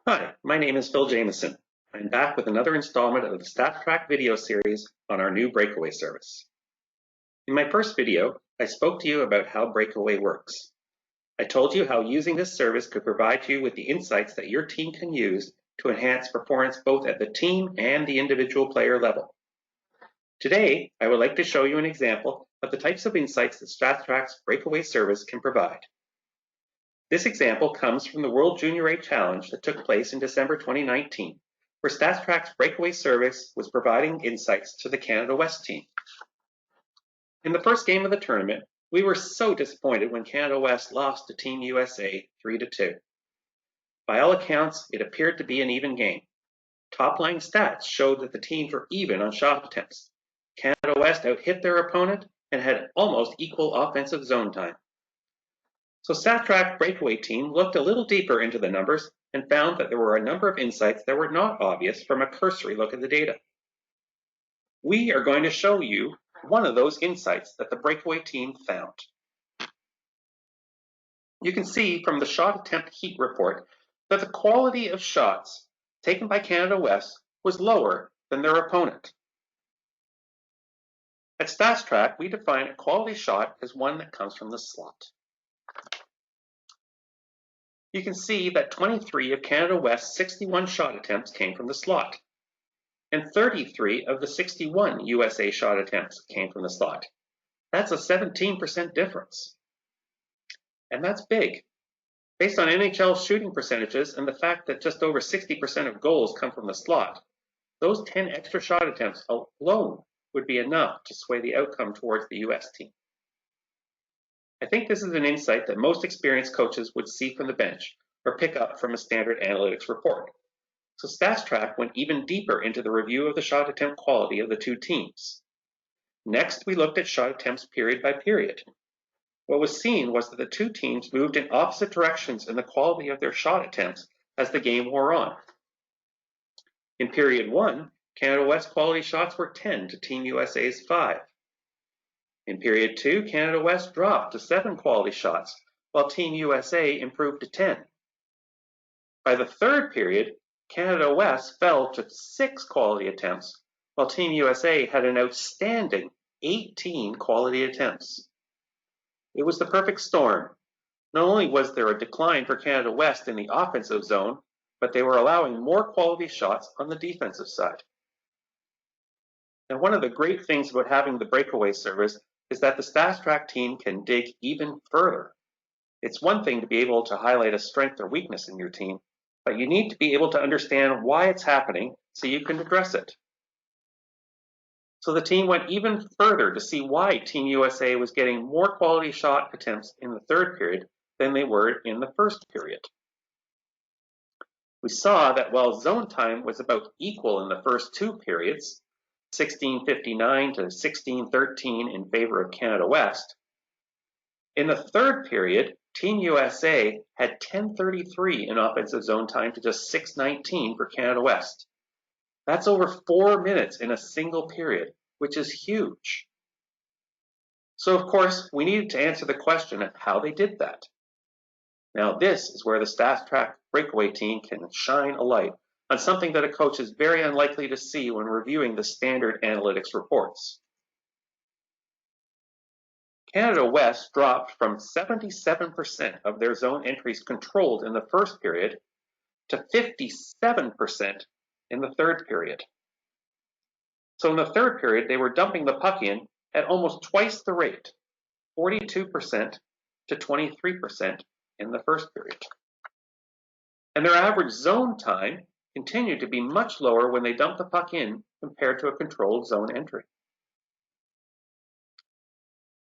Hi, my name is Phil Jameson. I'm back with another installment of the Statstrack video series on our new Breakaway service. In my first video, I spoke to you about how Breakaway works. I told you how using this service could provide you with the insights that your team can use to enhance performance both at the team and the individual player level. Today, I would like to show you an example of the types of insights that Statstrack's Breakaway service can provide. This example comes from the World Junior A Challenge that took place in December 2019, where Statstrack's Breakaway service was providing insights to the Canada West team. In the first game of the tournament, we were so disappointed when Canada West lost to Team USA 3-2. By all accounts, it appeared to be an even game. Top-line stats showed that the teams were even on shot attempts. Canada West out-hit their opponent and had almost equal offensive zone time. So Statstrack's Breakaway team looked a little deeper into the numbers and found that there were a number of insights that were not obvious from a cursory look at the data. We are going to show you one of those insights that the Breakaway team found. You can see from the shot attempt heat report that the quality of shots taken by Canada West was lower than their opponent. At Statstrack, we define a quality shot as one that comes from the slot. You can see that 23 of Canada West's 61 shot attempts came from the slot, and 33 of the 61 USA shot attempts came from the slot. That's a 17% difference. And that's big. Based on NHL shooting percentages and the fact that just over 60% of goals come from the slot, those 10 extra shot attempts alone would be enough to sway the outcome towards the US team. I think this is an insight that most experienced coaches would see from the bench or pick up from a standard analytics report. So Statstrack went even deeper into the review of the shot attempt quality of the two teams. Next, we looked at shot attempts period by period. What was seen was that the two teams moved in opposite directions in the quality of their shot attempts as the game wore on. In period 1, Canada West quality shots were 10 to Team USA's 5. In period 2, Canada West dropped to 7 quality shots, while Team USA improved to 10. By the third period, Canada West fell to 6 quality attempts, while Team USA had an outstanding 18 quality attempts. It was the perfect storm. Not only was there a decline for Canada West in the offensive zone, but they were allowing more quality shots on the defensive side. And one of the great things about having the Breakaway service is that the Statstrack team can dig even further. It's one thing to be able to highlight a strength or weakness in your team, but you need to be able to understand why it's happening so you can address it. So the team went even further to see why Team USA was getting more quality shot attempts in the third period than they were in the first period. We saw that while zone time was about equal in the first two periods, 16:59 to 16:13 in favor of Canada West, in the third period, Team USA had 10:33 in offensive zone time to just 6:19 for Canada West. That's over 4 minutes in a single period, which is huge. So of course, we needed to answer the question of how they did that. Now this is where the Statstrack Breakaway team can shine a light on something that a coach is very unlikely to see when reviewing the standard analytics reports. Canada West dropped from 77% of their zone entries controlled in the first period to 57% in the third period. So in the third period, they were dumping the puck in at almost twice the rate, 42% to 23% in the first period. And their average zone time continued to be much lower when they dumped the puck in compared to a controlled zone entry.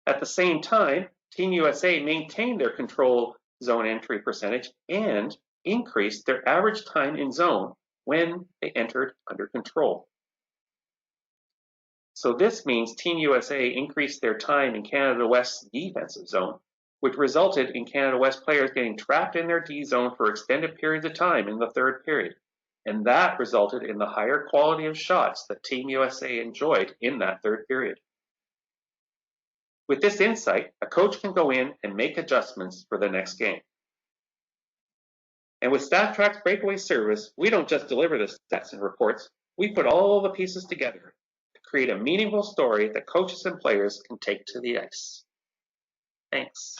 At the same time, Team USA maintained their control zone entry percentage and increased their average time in zone when they entered under control. So this means Team USA increased their time in Canada West's defensive zone, which resulted in Canada West players getting trapped in their D zone for extended periods of time in the third period. And that resulted in the higher quality of shots that Team USA enjoyed in that third period. With this insight, a coach can go in and make adjustments for the next game. And with Statstrack's Breakaway service, we don't just deliver the stats and reports, we put all the pieces together to create a meaningful story that coaches and players can take to the ice. Thanks.